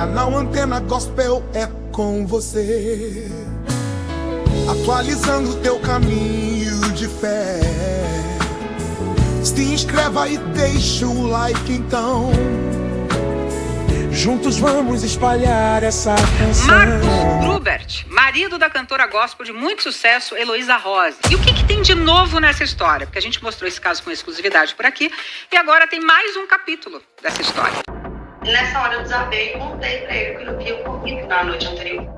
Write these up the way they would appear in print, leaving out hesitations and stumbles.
Canal Antena Gospel é com você, atualizando teu caminho de fé. Se inscreva e deixa o like então. Juntos vamos espalhar essa canção. Marcus Grubert, marido da cantora gospel de muito sucesso, Heloísa Rosa. E o que tem de novo nessa história? Porque a gente mostrou esse caso com exclusividade por aqui e agora tem mais um capítulo dessa história. Nessa hora eu desabei e contei pra ele que eu havia ocorrido na noite anterior.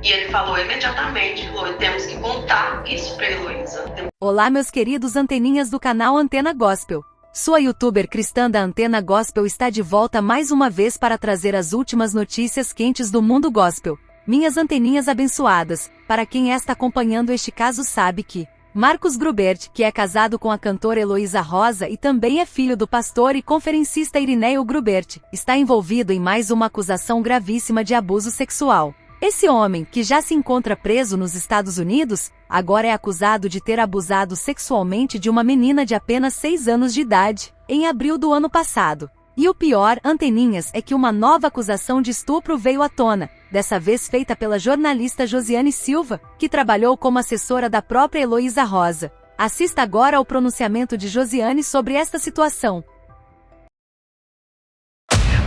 E ele falou imediatamente, temos que contar isso pra Heloísa. Olá, meus queridos anteninhas do canal Antena Gospel. Sua youtuber cristã da Antena Gospel está de volta mais uma vez para trazer as últimas notícias quentes do mundo gospel. Minhas anteninhas abençoadas, para quem está acompanhando este caso sabe que Marcus Grubert, que é casado com a cantora Heloísa Rosa e também é filho do pastor e conferencista Irineu Grubert, está envolvido em mais uma acusação gravíssima de abuso sexual. Esse homem, que já se encontra preso nos Estados Unidos, agora é acusado de ter abusado sexualmente de uma menina de apenas 6 anos de idade, em abril do ano passado. E o pior, anteninhas, é que uma nova acusação de estupro veio à tona, dessa vez feita pela jornalista Josiane Silva, que trabalhou como assessora da própria Heloísa Rosa. Assista agora ao pronunciamento de Josiane sobre esta situação.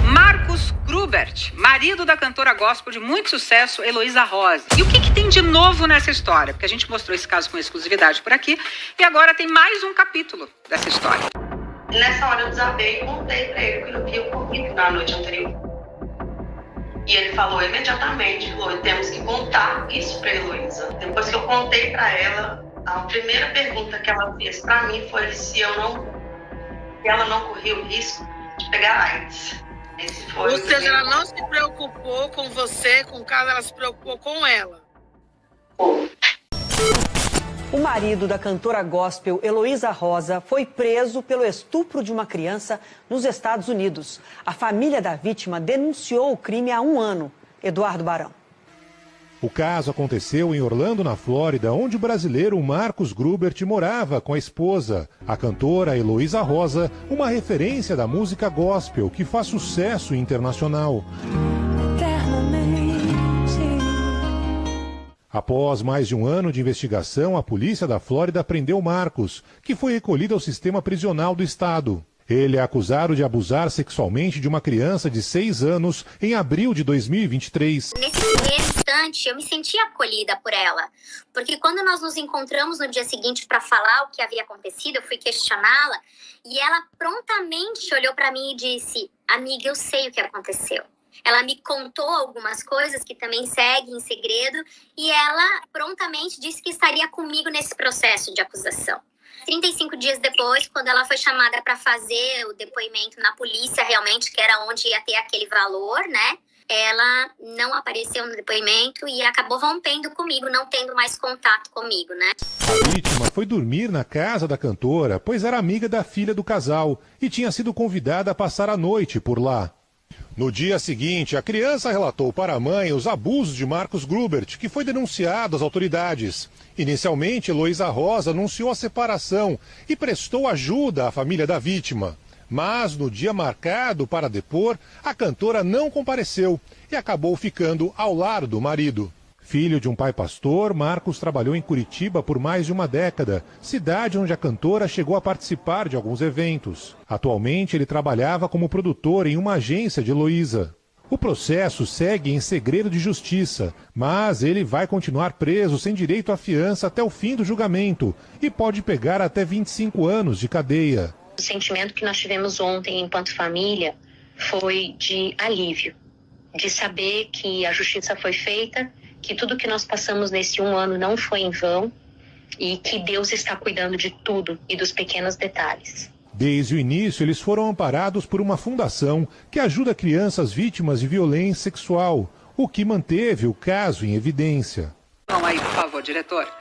Marcus Grubert, marido da cantora gospel de muito sucesso, Heloísa Rosa. E o que tem de novo nessa história? Porque a gente mostrou esse caso com exclusividade por aqui e agora tem mais um capítulo dessa história. Nessa hora eu desabei e contei pra ele que eu havia ocorrido na noite anterior. E ele falou imediatamente, temos que contar isso pra Heloísa. Depois que eu contei pra ela, a primeira pergunta que ela fez pra mim foi se ela não corria o risco de pegar AIDS. Ou seja, ela não se preocupou com você, com o caso, ela se preocupou com ela. O marido da cantora gospel Heloísa Rosa foi preso pelo estupro de uma criança nos Estados Unidos. A família da vítima denunciou o crime há 1 ano. Eduardo Barão. O caso aconteceu em Orlando, na Flórida, onde o brasileiro Marcus Grubert morava com a esposa, a cantora Heloísa Rosa, uma referência da música gospel que faz sucesso internacional. Após mais de 1 ano de investigação, a polícia da Flórida prendeu Marcus, que foi recolhido ao sistema prisional do estado. Ele é acusado de abusar sexualmente de uma criança de 6 anos em abril de 2023. Nesse primeiro instante, eu me senti acolhida por ela. Porque quando nós nos encontramos no dia seguinte para falar o que havia acontecido, eu fui questioná-la e ela prontamente olhou para mim e disse: amiga, eu sei o que aconteceu. Ela me contou algumas coisas que também seguem em segredo e ela prontamente disse que estaria comigo nesse processo de acusação. 35 dias depois, quando ela foi chamada para fazer o depoimento na polícia, realmente, que era onde ia ter aquele valor, né? Ela não apareceu no depoimento e acabou rompendo comigo, não tendo mais contato comigo, né? A vítima foi dormir na casa da cantora, pois era amiga da filha do casal e tinha sido convidada a passar a noite por lá. No dia seguinte, a criança relatou para a mãe os abusos de Marcus Grubert, que foi denunciado às autoridades. Inicialmente, Heloísa Rosa anunciou a separação e prestou ajuda à família da vítima. Mas, no dia marcado para depor, a cantora não compareceu e acabou ficando ao lado do marido. Filho de um pai pastor, Marcus trabalhou em Curitiba por mais de 1 década, cidade onde a cantora chegou a participar de alguns eventos. Atualmente, ele trabalhava como produtor em uma agência de Heloísa. O processo segue em segredo de justiça, mas ele vai continuar preso sem direito à fiança até o fim do julgamento e pode pegar até 25 anos de cadeia. O sentimento que nós tivemos ontem enquanto família foi de alívio, de saber que a justiça foi feita, que tudo que nós passamos nesse 1 ano não foi em vão e que Deus está cuidando de tudo e dos pequenos detalhes. Desde o início, eles foram amparados por uma fundação que ajuda crianças vítimas de violência sexual, o que manteve o caso em evidência. Vamos aí, por favor. favor, diretor.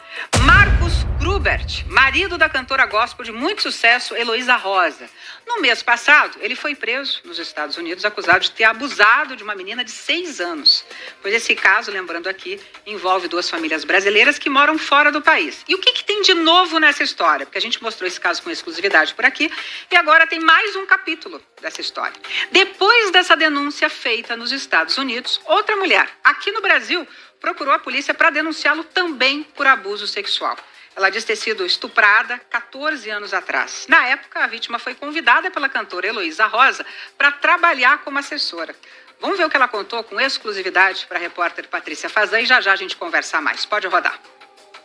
Marcus Grubert, marido da cantora gospel de muito sucesso, Heloísa Rosa. No mês passado, ele foi preso nos Estados Unidos, acusado de ter abusado de uma menina de 6 anos. Pois esse caso, lembrando aqui, envolve 2 famílias brasileiras que moram fora do país. E o que tem de novo nessa história? Porque a gente mostrou esse caso com exclusividade por aqui e agora tem mais um capítulo dessa história. Depois dessa denúncia feita nos Estados Unidos, outra mulher, aqui no Brasil, procurou a polícia para denunciá-lo também por abuso sexual. Ela diz ter sido estuprada 14 anos atrás. Na época, a vítima foi convidada pela cantora Heloísa Rosa para trabalhar como assessora. Vamos ver o que ela contou com exclusividade para a repórter Patrícia Fazan e já a gente conversa mais. Pode rodar.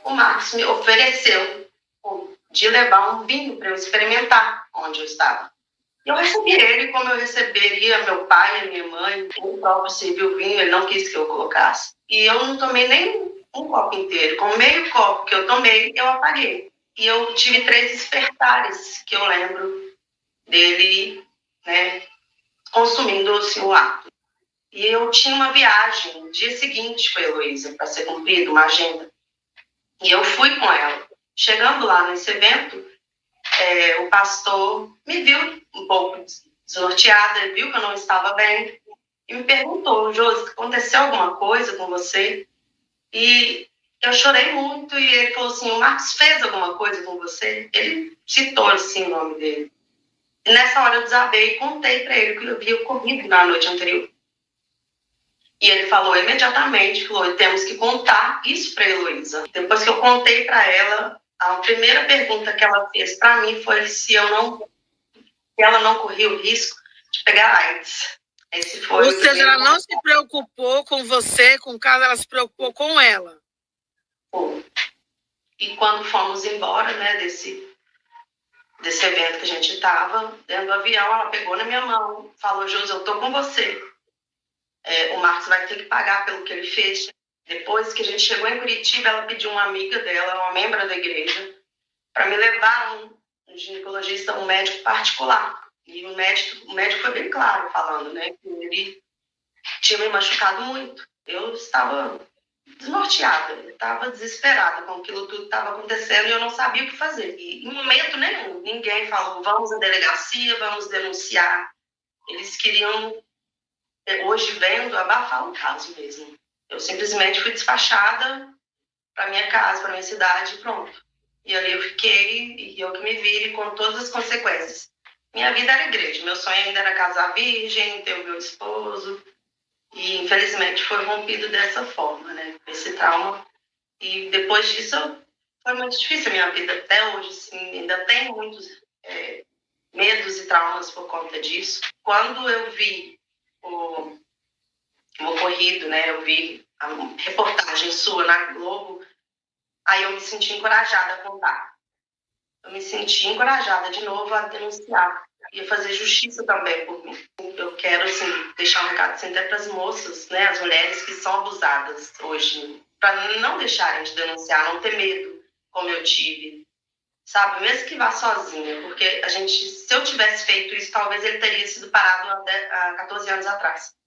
O Marcos me ofereceu de levar um vinho para eu experimentar onde eu estava. Eu recebi ele como eu receberia meu pai e minha mãe. O próprio serviu o vinho, ele não quis que eu colocasse. E eu não tomei nem um copo inteiro. Com meio copo que eu tomei, eu apaguei. E eu tive 3 despertares que eu lembro dele, né, consumindo o ato. E eu tinha uma viagem no dia seguinte com a Heloísa para ser cumprida, uma agenda. E eu fui com ela. Chegando lá nesse evento, o pastor me viu um pouco desnorteada, viu que eu não estava bem e me perguntou: Josi, aconteceu alguma coisa com você? E eu chorei muito e ele falou assim: o Marcos fez alguma coisa com você? Ele citou assim o nome dele. E nessa hora eu desabei e contei para ele o que eu havia ocorrido na noite anterior. E ele falou imediatamente, falou: temos que contar isso para a Heloísa. Depois que eu contei para ela, a primeira pergunta que ela fez para mim foi se ela não corria o risco de pegar AIDS. Esse foi. Ou seja, ela não se preocupou com você, com o caso, ela se preocupou com ela. E quando fomos embora, né, desse evento que a gente estava, dentro do avião, ela pegou na minha mão, falou: Josi, eu tô com você. O Marcos vai ter que pagar pelo que ele fez. Depois que a gente chegou em Curitiba, ela pediu uma amiga dela, uma membra da igreja, para me levar um ginecologista, um médico particular. E o médico foi bem claro falando, né, que ele tinha me machucado muito. Eu estava desnorteada, eu estava desesperada com aquilo tudo que estava acontecendo e eu não sabia o que fazer. E em momento nenhum, ninguém falou: vamos à delegacia, vamos denunciar. Eles queriam, hoje vendo, abafar o caso mesmo. Eu simplesmente fui despachada para minha casa, para minha cidade, e pronto. E ali eu fiquei, e eu que me vire com todas as consequências. Minha vida era igreja, meu sonho ainda era casar virgem, ter o meu esposo, e infelizmente foi rompido dessa forma, né? Esse trauma. E depois disso foi muito difícil a minha vida até hoje, assim, ainda tenho muitos medos e traumas por conta disso. Quando eu vi o ocorrido, né? Eu vi a reportagem sua na Globo, aí eu me senti encorajada a contar. Eu me senti encorajada de novo a denunciar e a fazer justiça também por mim. Eu quero, assim, deixar um recado assim, até para as moças, né? As mulheres que são abusadas hoje, para não deixarem de denunciar, não ter medo, como eu tive. Sabe? Mesmo que vá sozinha, porque se eu tivesse feito isso, talvez ele teria sido parado há 14 anos atrás.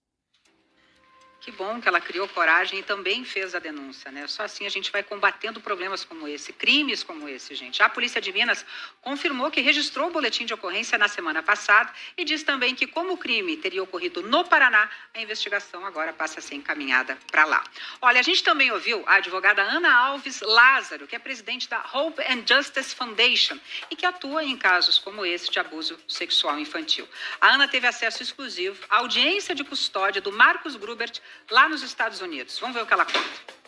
Que bom que ela criou coragem e também fez a denúncia, né? Só assim a gente vai combatendo problemas como esse, crimes como esse, gente. A Polícia de Minas confirmou que registrou o boletim de ocorrência na semana passada e diz também que, como o crime teria ocorrido no Paraná, a investigação agora passa a ser encaminhada para lá. Olha, a gente também ouviu a advogada Ana Alves Lázaro, que é presidente da Hope and Justice Foundation e que atua em casos como esse de abuso sexual infantil. A Ana teve acesso exclusivo à audiência de custódia do Marcus Grubert lá nos Estados Unidos. Vamos ver o que ela conta.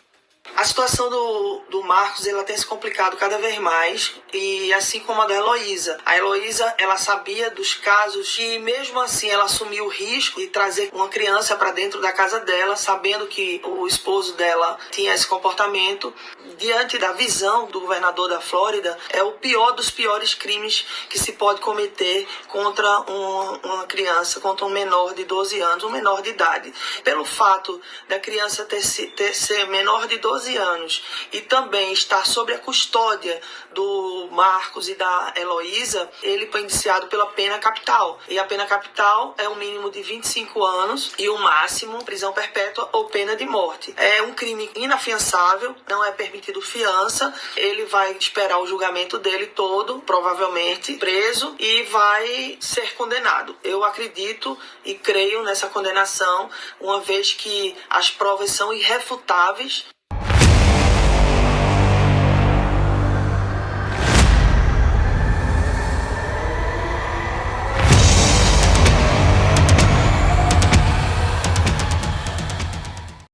A situação do Marcos, ela tem se complicado cada vez mais, e assim como a da Heloísa. A Heloísa, ela sabia dos casos e mesmo assim ela assumiu o risco de trazer uma criança para dentro da casa dela, sabendo que o esposo dela tinha esse comportamento. Diante da visão do governador da Flórida, é o pior dos piores crimes que se pode cometer contra uma criança, contra um menor de 12 anos, um menor de idade. Pelo fato da criança ser menor de 12 12 anos e também está sob a custódia do Marcos e da Heloísa, ele foi indiciado pela pena capital. E a pena capital é o mínimo de 25 anos e o máximo prisão perpétua ou pena de morte. É um crime inafiançável, não é permitido fiança. Ele vai esperar o julgamento dele todo, provavelmente preso, e vai ser condenado. Eu acredito e creio nessa condenação, uma vez que as provas são irrefutáveis.